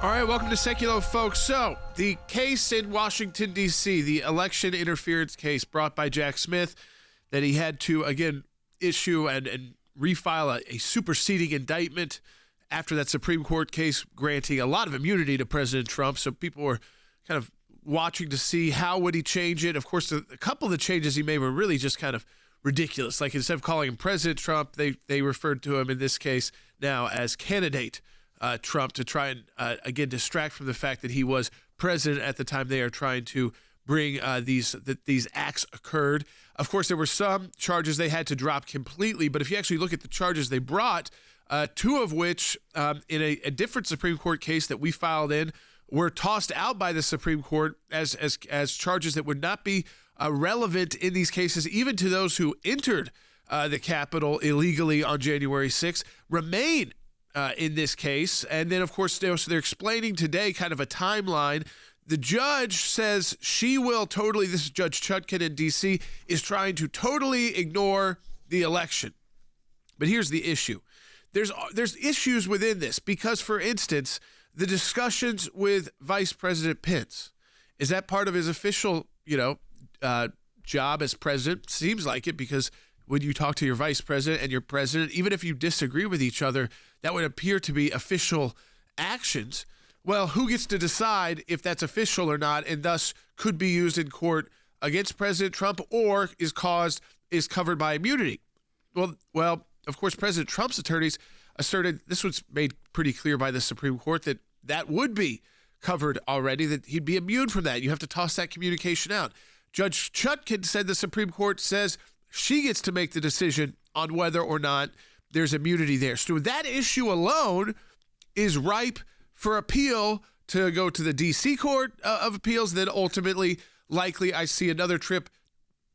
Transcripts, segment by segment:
All right, welcome to Seculo, folks. So, the case in Washington, D.C., the election interference case brought by Jack Smith, that he had to, again, issue and refile a superseding indictment after that Supreme Court case granting a lot of immunity to President Trump. So people were kind of watching to see how would he change it. Of course, a couple of the changes he made were really just kind of ridiculous. Like instead of calling him President Trump, they referred to him in this case now as candidate Trump to try and, again, distract from the fact that he was president at the time they are trying to bring these acts occurred. Of course, there were some charges they had to drop completely, but if you actually look at the charges they brought, two of which in a different Supreme Court case that we filed in were tossed out by the Supreme Court as charges that would not be relevant in these cases, even to those who entered the Capitol illegally on January 6th, remain in this case. And then, of course, so they're explaining today kind of a timeline. The judge says she will totally, this is Judge Chutkan in D.C., is trying to totally ignore the election. But here's the issue. There's issues within this because, for instance, the discussions with Vice President Pence, is that part of his official, job as president? Seems like it, because when you talk to your vice president and your president, even if you disagree with each other, that would appear to be official actions. Well, who gets to decide if that's official or not, and thus could be used in court against President Trump or is covered by immunity? Well, of course, President Trump's attorneys asserted, this was made pretty clear by the Supreme Court, that would be covered already, that he'd be immune from that. You have to toss that communication out. Judge Chutkan said the Supreme Court says she gets to make the decision on whether or not there's immunity there. So that issue alone is ripe for appeal to go to the D.C. Court of Appeals, then ultimately, likely, I see another trip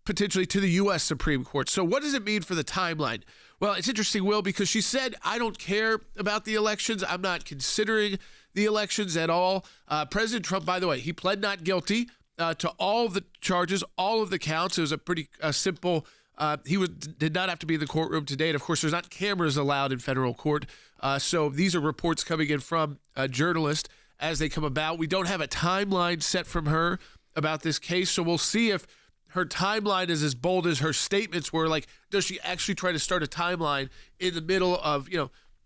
potentially to the U.S. Supreme Court. So what does it mean for the timeline? Well, it's interesting, Will, because she said, I don't care about the elections. I'm not considering the elections at all. President Trump, by the way, he pled not guilty to all of the charges, all of the counts. It was a pretty simple. He did not have to be in the courtroom today. And of course, there's not cameras allowed in federal court. So these are reports coming in from a journalist as they come about. We don't have a timeline set from her about this case. So we'll see if her timeline is as bold as her statements were. Like, does she actually try to start a timeline in the middle of,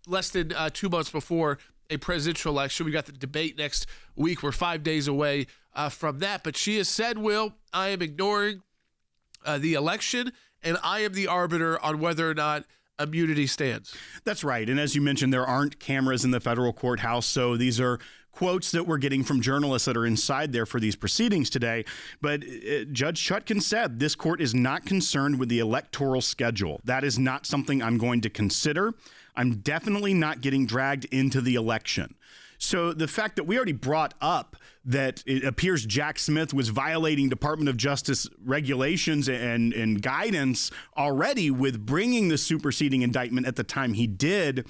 less than 2 months before a presidential election? We got the debate next week. We're 5 days away from that. But she has said, Will, I am ignoring the election, and I am the arbiter on whether or not immunity stands. That's right. And as you mentioned, there aren't cameras in the federal courthouse. So these are quotes that we're getting from journalists that are inside there for these proceedings today. But Judge Chutkan said this court is not concerned with the electoral schedule. That is not something I'm going to consider. I'm definitely not getting dragged into the election. So the fact that we already brought up that it appears Jack Smith was violating Department of Justice regulations and guidance already with bringing the superseding indictment at the time he did,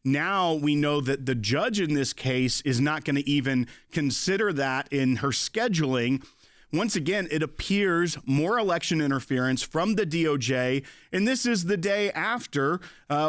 now we know that the judge in this case is not going to even consider that in her scheduling. Once again, it appears more election interference from the DOJ, and this is the day after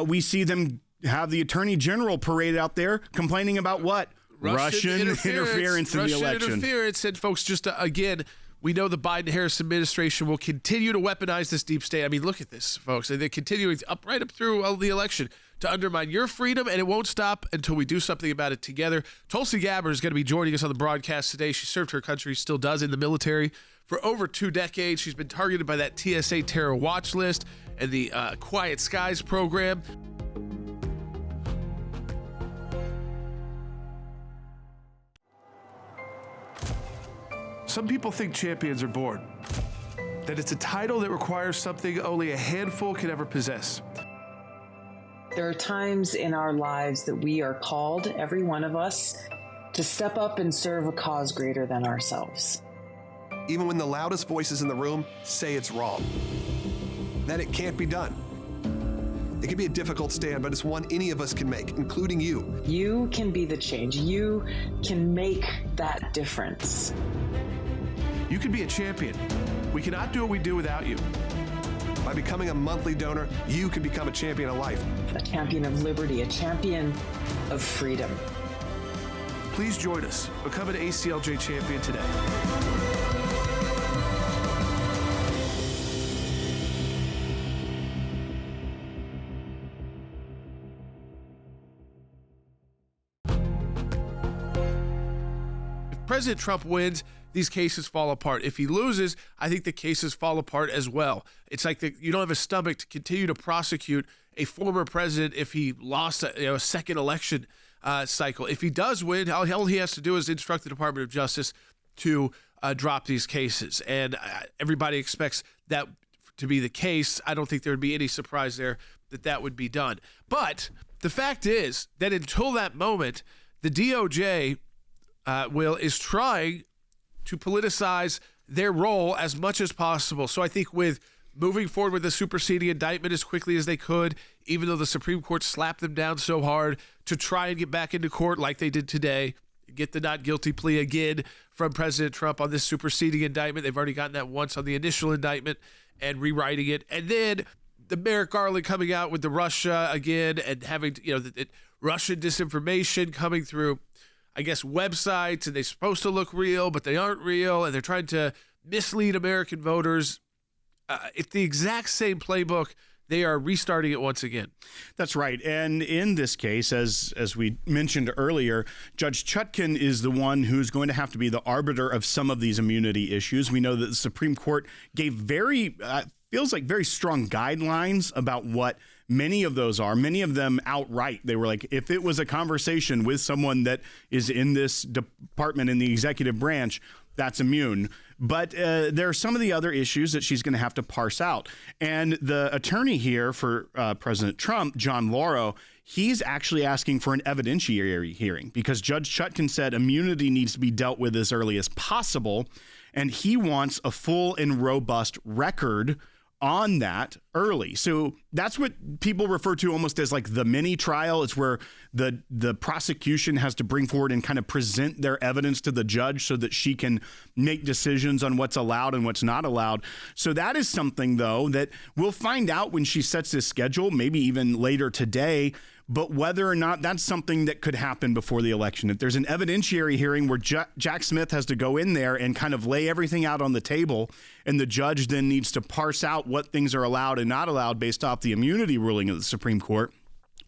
we see them have the Attorney General parade out there complaining about what? Russian interference in the election. Russian interference. And folks, just again, we know the Biden-Harris administration will continue to weaponize this deep state. I mean, look at this, folks. They're continuing right up through the election to undermine your freedom, and it won't stop until we do something about it together. Tulsi Gabbard is going to be joining us on the broadcast today. She served her country, still does, in the military for over 2 decades. She's been targeted by that TSA terror watch list and the Quiet Skies program. Some people think champions are born, that it's a title that requires something only a handful can ever possess. There are times in our lives that we are called, every one of us, to step up and serve a cause greater than ourselves. Even when the loudest voices in the room say it's wrong, that it can't be done. It can be a difficult stand, but it's one any of us can make, including you. You can be the change. You can make that difference. You can be a champion. We cannot do what we do without you. By becoming a monthly donor, you can become a champion of life. A champion of liberty, a champion of freedom. Please join us. Become an ACLJ champion today. If President Trump wins, these cases fall apart. If he loses, I think the cases fall apart as well. It's like you don't have a stomach to continue to prosecute a former president if he lost a second election cycle. If he does win, all he has to do is instruct the Department of Justice to drop these cases. And everybody expects that to be the case. I don't think there would be any surprise there that would be done. But the fact is that until that moment, the DOJ is trying to politicize their role as much as possible. So I think with moving forward with the superseding indictment as quickly as they could, even though the Supreme Court slapped them down so hard, to try and get back into court like they did today, get the not guilty plea again from President Trump on this superseding indictment. They've already gotten that once on the initial indictment and rewriting it. And then the Merrick Garland coming out with the Russia again and having, the Russian disinformation coming through, I guess, websites, and they're supposed to look real, but they aren't real, and they're trying to mislead American voters. It's the exact same playbook. They are restarting it once again. That's right. And in this case, as we mentioned earlier, Judge Chutkan is the one who's going to have to be the arbiter of some of these immunity issues. We know that the Supreme Court gave feels like very strong guidelines about what many of those are, many of them outright. They were like, if it was a conversation with someone that is in this department in the executive branch, that's immune. But there are some of the other issues that she's going to have to parse out. And the attorney here for President Trump, John Lauro, he's actually asking for an evidentiary hearing because Judge Chutkan said immunity needs to be dealt with as early as possible. And he wants a full and robust record on that early. So that's what people refer to almost as like the mini trial. It's where the prosecution has to bring forward and kind of present their evidence to the judge so that she can make decisions on what's allowed and what's not allowed. So that is something, though, that we'll find out when she sets this schedule, maybe even later today, but whether or not that's something that could happen before the election. If there's an evidentiary hearing where Jack Smith has to go in there and kind of lay everything out on the table, and the judge then needs to parse out what things are allowed and not allowed based off the immunity ruling of the Supreme Court,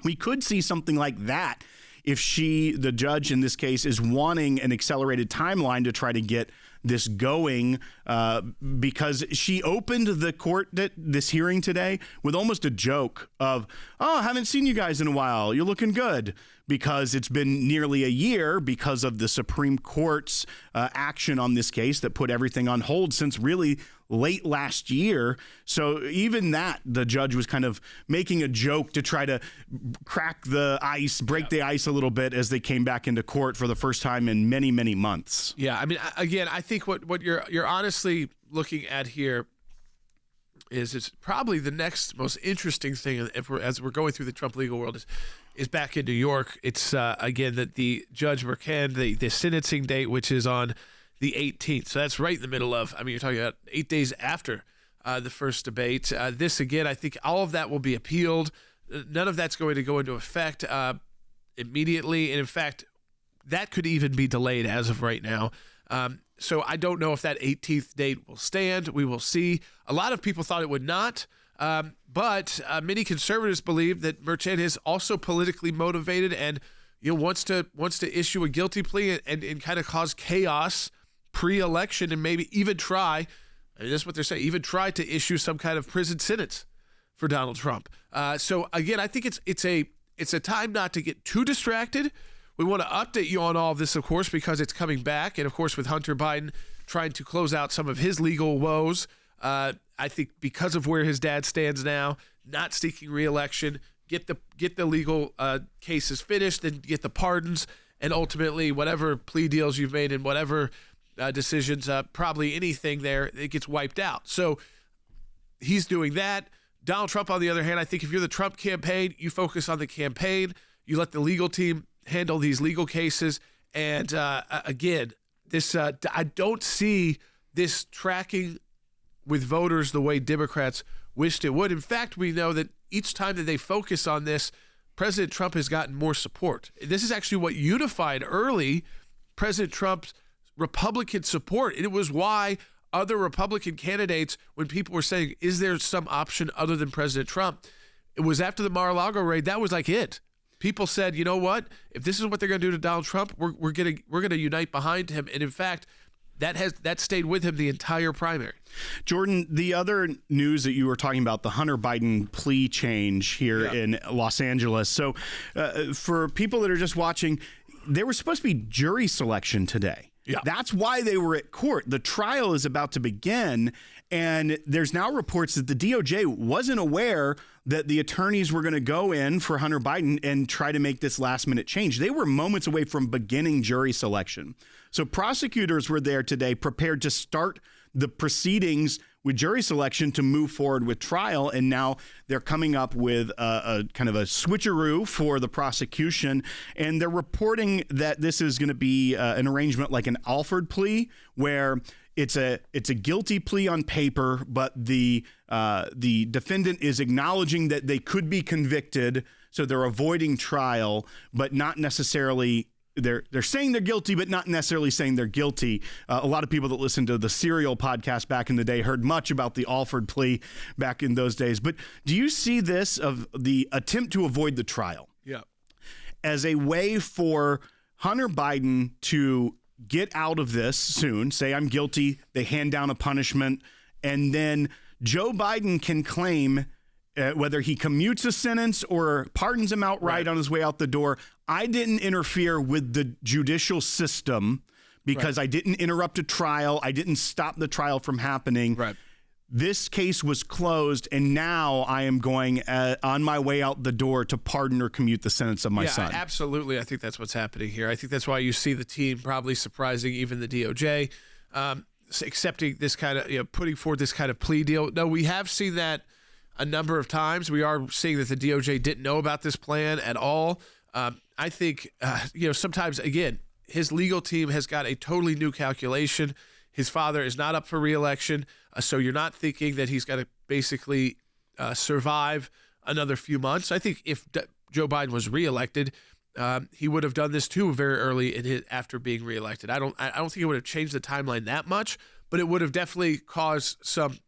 we could see something like that if the judge in this case, is wanting an accelerated timeline to try to get this going, because she opened the court this hearing today with almost a joke of, oh, I haven't seen you guys in a while. You're looking good, because it's been nearly a year because of the Supreme Court's action on this case that put everything on hold since really late last year. So even that, the judge was kind of making a joke to try to crack the ice, break the ice a little bit as they came back into court for the first time in many, many months. Yeah, I mean, again, I think what you're honestly looking at here is it's probably the next most interesting thing as we're going through the Trump legal world is back in New York. It's again that the Judge McCann, the sentencing date, which is on the 18th. So that's right in the middle of, you're talking about 8 days after the first debate. This, again, I think all of that will be appealed. None of that's going to go into effect immediately. And in fact, that could even be delayed as of right now. So I don't know if that 18th date will stand. We will see. A lot of people thought it would not. But many conservatives believe that Merchan is also politically motivated and wants to issue a guilty plea and kind of cause chaos pre-election and maybe even try, and that's what they're saying, even try to issue some kind of prison sentence for Donald Trump. So again, I think it's a time not to get too distracted. We want to update you on all of this, of course, because it's coming back, and of course with Hunter Biden trying to close out some of his legal woes. I think because of where his dad stands now, not seeking re-election, get the legal cases finished, then get the pardons, and ultimately whatever plea deals you've made and whatever decisions, probably anything there, it gets wiped out. So he's doing that. Donald Trump, on the other hand, I think if you're the Trump campaign, you focus on the campaign, you let the legal team handle these legal cases, and again, this I don't see this tracking with voters the way Democrats wished it would. In fact, we know that each time that they focus on this, President Trump has gotten more support. This is actually what unified early President Trump's Republican support. And it was why other Republican candidates, when people were saying, is there some option other than President Trump? It was after the Mar-a-Lago raid. That was like it. People said, you know what? If this is what they're going to do to Donald Trump, we're going to unite behind him. And in fact, that stayed with him the entire primary. Jordan, the other news that you were talking about, the Hunter Biden plea change here in Los Angeles. So for people that are just watching, there was supposed to be jury selection today. Yeah. That's why they were at court. The trial is about to begin, and there's now reports that the DOJ wasn't aware that the attorneys were going to go in for Hunter Biden and try to make this last-minute change. They were moments away from beginning jury selection. So prosecutors were there today prepared to start the proceedings with jury selection to move forward with trial, and now they're coming up with a kind of a switcheroo for the prosecution, and they're reporting that this is going to be an arrangement like an Alford plea, where it's a guilty plea on paper, but the defendant is acknowledging that they could be convicted, so they're avoiding trial, but not necessarily. They're saying they're guilty, but not necessarily saying they're guilty. A lot of people that listened to the Serial podcast back in the day heard much about the Alford plea back in those days. But do you see this, of the attempt to avoid the trial, as a way for Hunter Biden to get out of this soon, say I'm guilty, they hand down a punishment, and then Joe Biden can claim, whether he commutes a sentence or pardons him outright on his way out the door, I didn't interfere with the judicial system because I didn't interrupt a trial. I didn't stop the trial from happening. Right. This case was closed, and now I am going on my way out the door to pardon or commute the sentence of my son. Absolutely. I think that's what's happening here. I think that's why you see the team probably surprising even the DOJ, accepting this kind of, putting forward this kind of plea deal. No, we have seen that a number of times. We are seeing that the DOJ didn't know about this plan at all. I think, sometimes, again, his legal team has got a totally new calculation. His father is not up for re-election, so you're not thinking that he's got to basically survive another few months. I think if Joe Biden was re-elected, he would have done this too very early after being re-elected. I don't think it would have changed the timeline that much, but it would have definitely caused some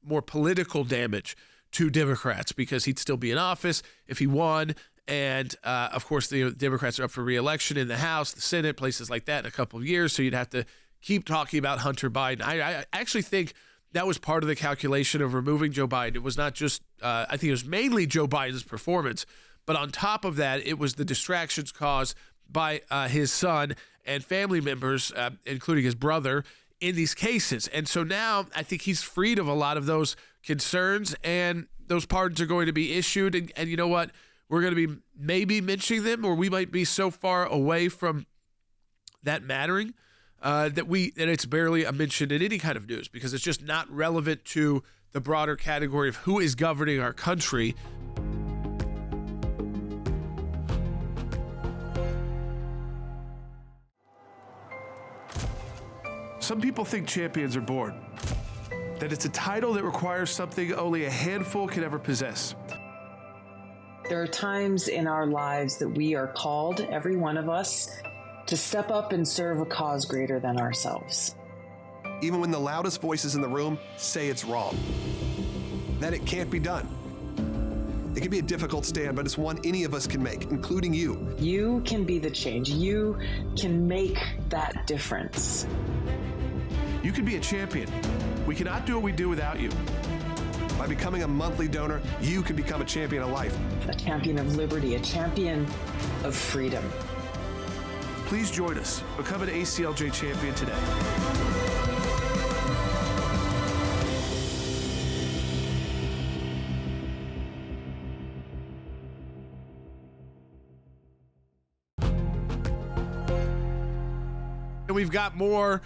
more political damage to Democrats, because he'd still be in office if he won. And, of course, the Democrats are up for re-election in the House, the Senate, places like that in a couple of years. So you'd have to keep talking about Hunter Biden. I actually think that was part of the calculation of removing Joe Biden. It was not just, I think it was mainly Joe Biden's performance. But on top of that, it was the distractions caused by his son and family members, including his brother, in these cases. And so now I think he's freed of a lot of those concerns, and those pardons are going to be issued. And you know what? We're going to be maybe mentioning them, or we might be so far away from that mattering that it's barely a mention in any kind of news, because it's just not relevant to the broader category of who is governing our country. Some people think champions are born, that it's a title that requires something only a handful can ever possess. There are times in our lives that we are called, every one of us, to step up and serve a cause greater than ourselves. Even when the loudest voices in the room say it's wrong, that it can't be done. It can be a difficult stand, but it's one any of us can make, including you. You can be the change. You can make that difference. You can be a champion. We cannot do what we do without you. By becoming a monthly donor, you can become a champion of life. A champion of liberty, a champion of freedom. Please join us. Become an ACLJ champion today. And we've got more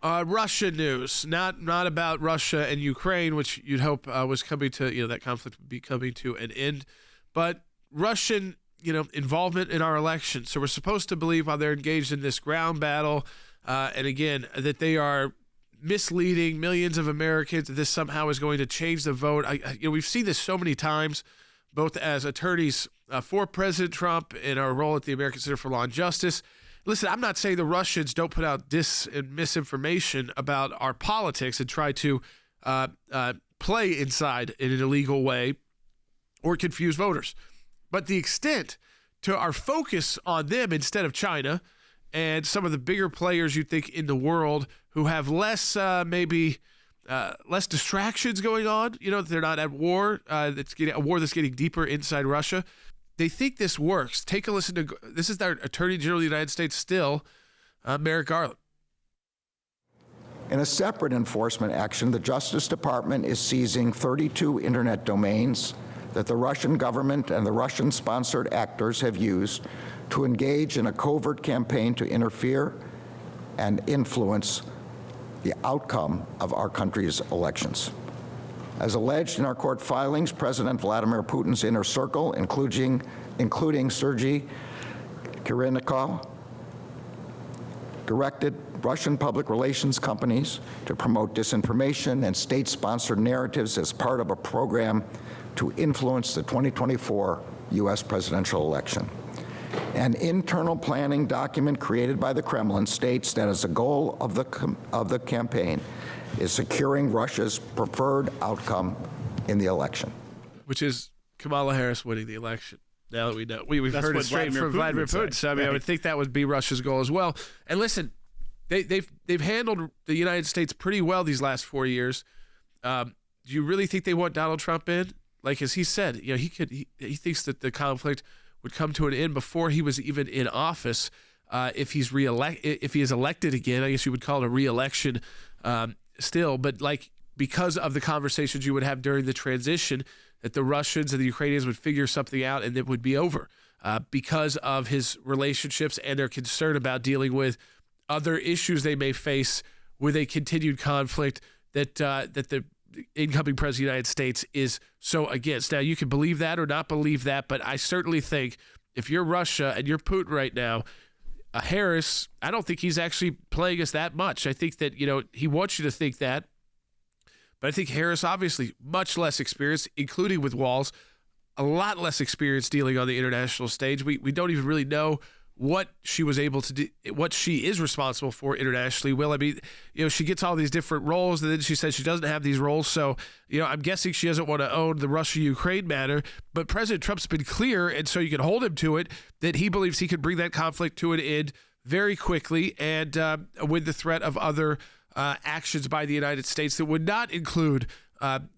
Russia news, not about Russia and Ukraine, which you'd hope was coming to, that conflict would be coming to an end, but Russian, involvement in our election. So we're supposed to believe, while they're engaged in this ground battle, and again, that they are misleading millions of Americans, that this somehow is going to change the vote. We've seen this so many times, both as attorneys for President Trump in our role at the American Center for Law and Justice, listen, I'm not saying the Russians don't put out and misinformation about our politics and try to play inside in an illegal way or confuse voters. But the extent to our focus on them instead of China and some of the bigger players you think in the world who have less less distractions going on, they're not at war, a war that's getting deeper inside Russia. They think this works. Take a listen to, this is their Attorney General of the United States still, Merrick Garland. In a separate enforcement action, the Justice Department is seizing 32 internet domains that the Russian government and the Russian-sponsored actors have used to engage in a covert campaign to interfere and influence the outcome of our country's elections. As alleged in our court filings, President Vladimir Putin's inner circle, including Sergei Kirillenko, directed Russian public relations companies to promote disinformation and state-sponsored narratives as part of a program to influence the 2024 U.S. presidential election. An internal planning document created by the Kremlin states that as a goal of the campaign is securing Russia's preferred outcome in the election. Which is Kamala Harris winning the election. Now that we know. We've heard it straight from Vladimir Putin. So, I would think that would be Russia's goal as well. And listen, they've handled the United States pretty well these last 4 years. Do you really think they want Donald Trump in? Like, as he said, he thinks that the conflict would come to an end before he was even in office. If he is elected again, I guess you would call it a re-election still. But because of the conversations you would have during the transition, that the Russians and the Ukrainians would figure something out and it would be over because of his relationships and their concern about dealing with other issues they may face with a continued conflict that the incoming president of the United States is so against. Now, you can believe that or not believe that, but I certainly think if you're Russia and you're Putin right now, Harris, I don't think he's actually playing us that much. I think that, he wants you to think that. But I think Harris, obviously, much less experience, including with walls, a lot less experience dealing on the international stage. We don't even really know what she was able to do, what she is responsible for internationally. Well, I mean, she gets all these different roles, and then she says she doesn't have these roles. So, I'm guessing she doesn't want to own the Russia-Ukraine matter. But President Trump's been clear, and so you can hold him to it, that he believes he could bring that conflict to an end very quickly and with the threat of other actions by the United States that would not include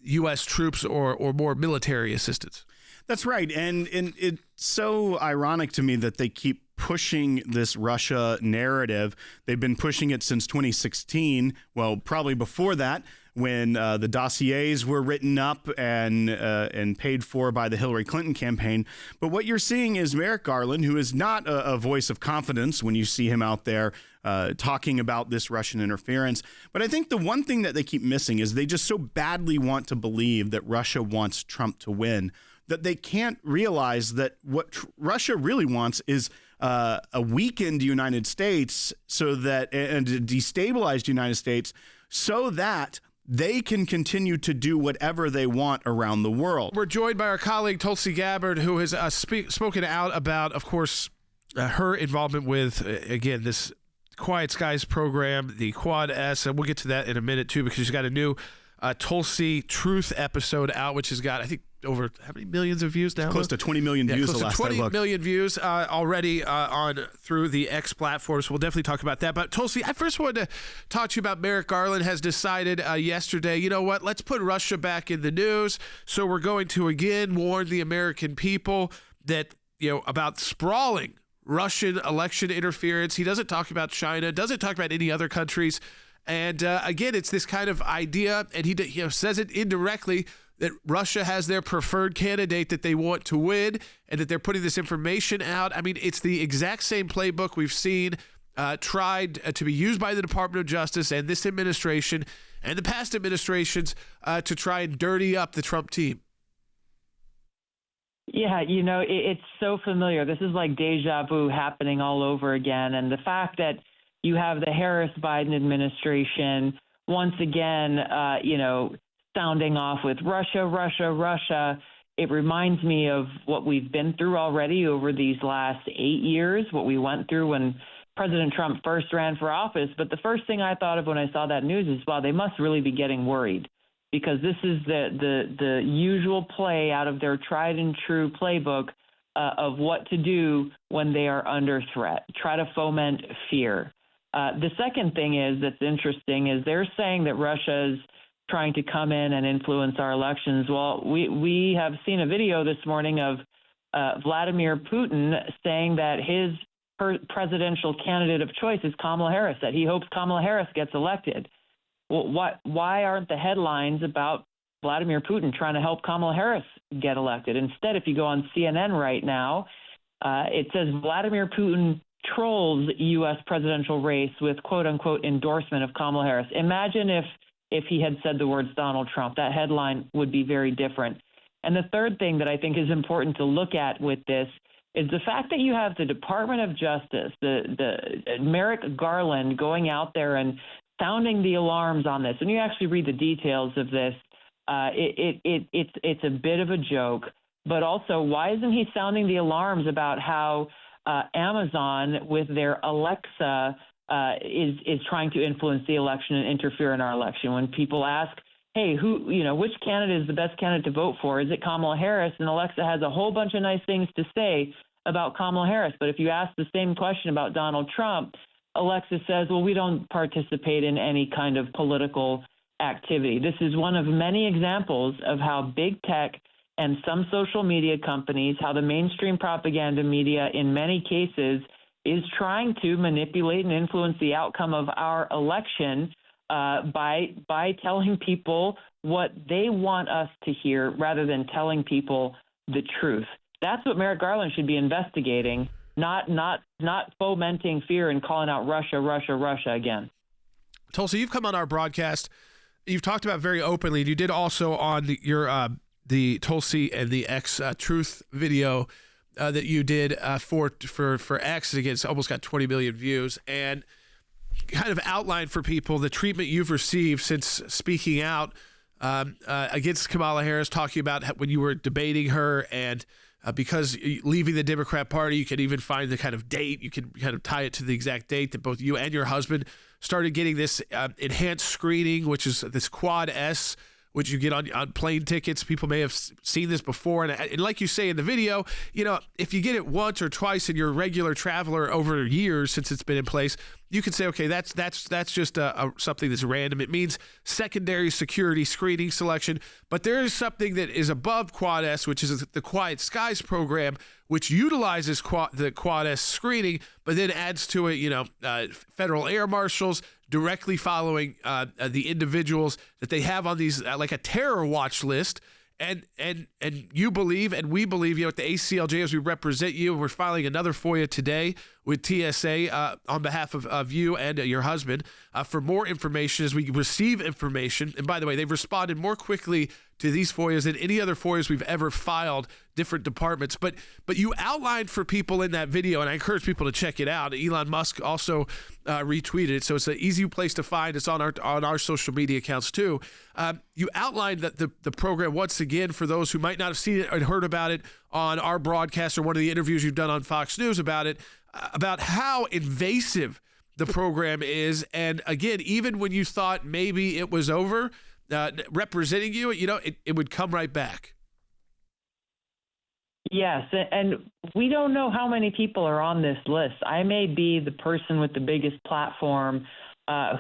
U.S. troops or more military assistance. That's right. And it's so ironic to me that they keep pushing this Russia narrative. They've been pushing it since 2016. Well, probably before that, when the dossiers were written up and paid for by the Hillary Clinton campaign. But what you're seeing is Merrick Garland, who is not a voice of confidence when you see him out there talking about this Russian interference. But I think the one thing that they keep missing is they just so badly want to believe that Russia wants Trump to win that they can't realize that what Russia really wants is a weakened United States and a destabilized United States so that they can continue to do whatever they want around the world. We're joined by our colleague Tulsi Gabbard, who has spoken out about, of course, her involvement with, again, this Quiet Skies program, the Quad S, and we'll get to that in a minute, too, because she's got a new Tulsi Truth episode out, which has got, I think, over how many millions of views now? Close to 20 million views the last time I looked. 20 million views already on through the X platforms. We'll definitely talk about that. But Tulsi, I first wanted to talk to you about Merrick Garland has decided yesterday, you know what, let's put Russia back in the news. So we're going to again warn the American people that, about sprawling Russian election interference. He doesn't talk about China, doesn't talk about any other countries. And again, it's this kind of idea, and he says it indirectly, that Russia has their preferred candidate that they want to win and that they're putting this information out. I mean, it's the exact same playbook we've seen tried to be used by the Department of Justice and this administration and the past administrations to try and dirty up the Trump team. Yeah, it's so familiar. This is like deja vu happening all over again. And the fact that you have the Harris-Biden administration once again, sounding off with Russia. It reminds me of what we've been through already over these last 8 years, what we went through when President Trump first ran for office. But the first thing I thought of when I saw that news is, wow, they must really be getting worried, because this is the usual play out of their tried and true playbook of what to do when they are under threat, try to foment fear. The second thing that's interesting is they're saying that Russia is trying to come in and influence our elections. Well, we have seen a video this morning of Vladimir Putin saying that his presidential candidate of choice is Kamala Harris, that he hopes Kamala Harris gets elected. Well, why aren't the headlines about Vladimir Putin trying to help Kamala Harris get elected? Instead, if you go on CNN right now, it says Vladimir Putin trolls U.S. presidential race with quote-unquote endorsement of Kamala Harris. Imagine if he had said the words Donald Trump. That headline would be very different. And the third thing that I think is important to look at with this is the fact that you have the Department of Justice, the Merrick Garland, going out there and sounding the alarms on this. And you actually read the details of this. It's a bit of a joke. But also, why isn't he sounding the alarms about how Amazon, with their Alexa, is trying to influence the election and interfere in our election? When people ask, hey, which candidate is the best candidate to vote for? Is it Kamala Harris? And Alexa has a whole bunch of nice things to say about Kamala Harris. But if you ask the same question about Donald Trump, Alexa says, well, we don't participate in any kind of political activity. This is one of many examples of how big tech and some social media companies, how the mainstream propaganda media in many cases is trying to manipulate and influence the outcome of our election by telling people what they want us to hear rather than telling people the truth. That's what Merrick Garland should be investigating, not fomenting fear and calling out Russia, Russia, Russia again. Tulsi, you've come on our broadcast. You've talked about very openly, and you did also on your the Tulsi and the X Truth video that you did for X. Again, it's almost got 20 million views, and kind of outline for people the treatment you've received since speaking out against Kamala Harris, talking about when you were debating her, and because leaving the Democrat Party, you can even find the kind of date, you can kind of tie it to the exact date that both you and your husband started getting this enhanced screening, which is this Quad S, which you get on plane tickets. People may have seen this before. And like you say in the video, if you get it once or twice and you're a regular traveler over years since it's been in place, you can say, okay, that's just something that's random. It means secondary security screening selection. But there is something that is above Quad S, which is the Quiet Skies program, which utilizes the Quad S screening, but then adds to it, federal air marshals directly following the individuals that they have on these like a terror watch list. And you believe, and we believe, at the ACLJ, as we represent you, we're filing another FOIA today with TSA on behalf of you and your husband for more information as we receive information. And by the way, they've responded more quickly to these FOIAs than any other FOIAs we've ever filed, different departments. But you outlined for people in that video, and I encourage people to check it out. Elon Musk also retweeted it, so it's an easy place to find. It's on our social media accounts too. You outlined that the program, once again, for those who might not have seen it and heard about it on our broadcast or one of the interviews you've done on Fox News about it, about how invasive the program is. And again, even when you thought maybe it was over, representing you, it would come right back. Yes, and we don't know how many people are on this list. I may be the person with the biggest platform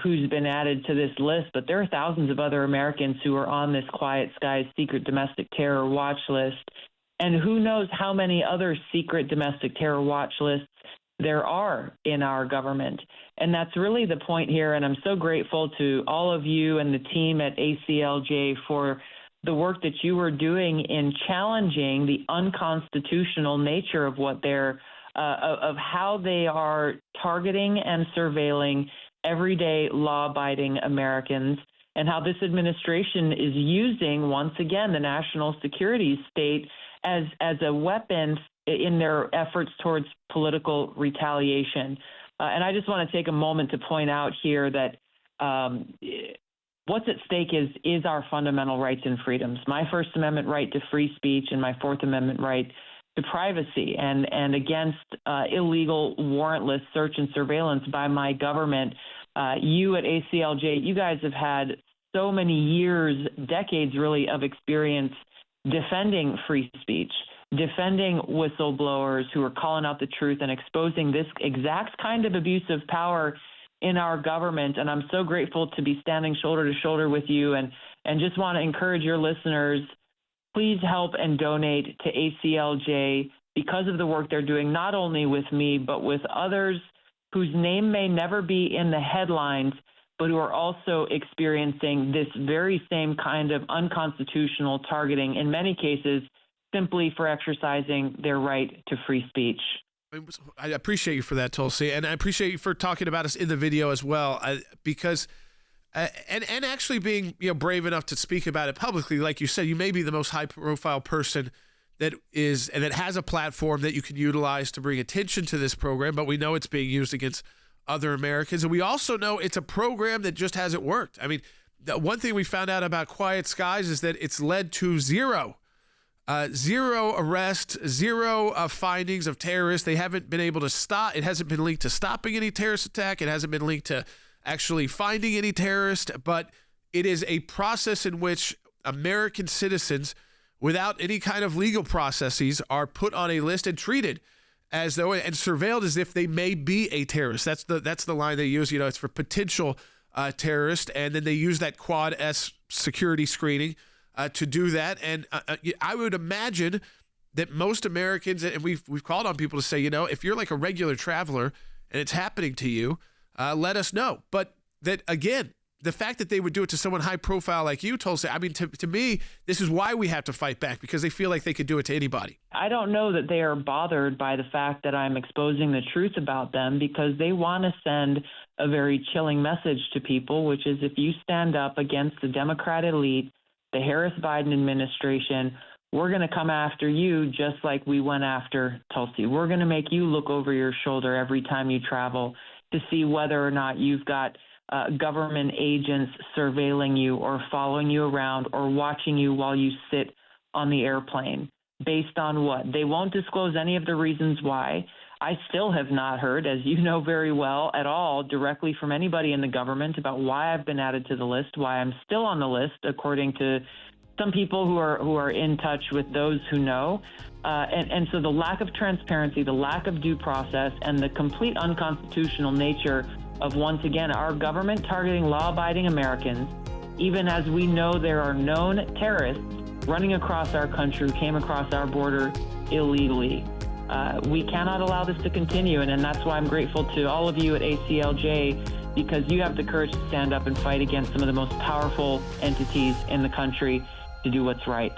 who's been added to this list, but there are thousands of other Americans who are on this Quiet Skies secret domestic terror watch list. And who knows how many other secret domestic terror watch lists there are in our government. And that's really the point here. And I'm so grateful to all of you and the team at ACLJ for the work that you are doing in challenging the unconstitutional nature of what of how they are targeting and surveilling everyday law-abiding Americans, and how this administration is using, once again, the national security state as a weapon in their efforts towards political retaliation. And I just want to take a moment to point out here that what's at stake is our fundamental rights and freedoms. My First Amendment right to free speech and my Fourth Amendment right to privacy and against illegal warrantless search and surveillance by my government. You at ACLJ, you guys have had so many years, decades really, of experience defending free speech, defending whistleblowers who are calling out the truth and exposing this exact kind of abuse of power in our government. And I'm so grateful to be standing shoulder to shoulder with you, and just want to encourage your listeners, please help and donate to ACLJ because of the work they're doing, not only with me, but with others whose name may never be in the headlines, but who are also experiencing this very same kind of unconstitutional targeting, in many cases, simply for exercising their right to free speech. I appreciate you for that, Tulsi, and I appreciate you for talking about us in the video as well, because and actually being brave enough to speak about it publicly. Like you said, you may be the most high-profile person that is and that has a platform that you can utilize to bring attention to this program, but we know it's being used against other Americans, and we also know it's a program that just hasn't worked. I mean, the one thing we found out about Quiet Skies is that it's led to zero arrests, zero findings of terrorists. They haven't been able to stop. It hasn't been linked to stopping any terrorist attack. It hasn't been linked to actually finding any terrorist, but it is a process in which American citizens, without any kind of legal processes, are put on a list and treated as though and surveilled as if they may be a terrorist. That's the line they use. It's for potential terrorist, and then they use that Quad S security screening to do that. And I would imagine that most Americans, and we've called on people to say, if you're like a regular traveler and it's happening to you, let us know. But that, again, the fact that they would do it to someone high profile like you, Tulsi, I mean, to me, this is why we have to fight back, because they feel like they could do it to anybody. I don't know that they are bothered by the fact that I'm exposing the truth about them, because they want to send a very chilling message to people, which is if you stand up against the Democrat elite, the Harris-Biden administration, we're going to come after you just like we went after Tulsi. We're going to make you look over your shoulder every time you travel to see whether or not you've got government agents surveilling you or following you around or watching you while you sit on the airplane. Based on what? They won't disclose any of the reasons why. I still have not heard, as you know very well, at all directly from anybody in the government about why I've been added to the list, why I'm still on the list, according to some people who are in touch with those who know. And so the lack of transparency, the lack of due process, and the complete unconstitutional nature of, once again, our government targeting law-abiding Americans, even as we know there are known terrorists running across our country who came across our border illegally. We cannot allow this to continue, and that's why I'm grateful to all of you at ACLJ, because you have the courage to stand up and fight against some of the most powerful entities in the country to do what's right.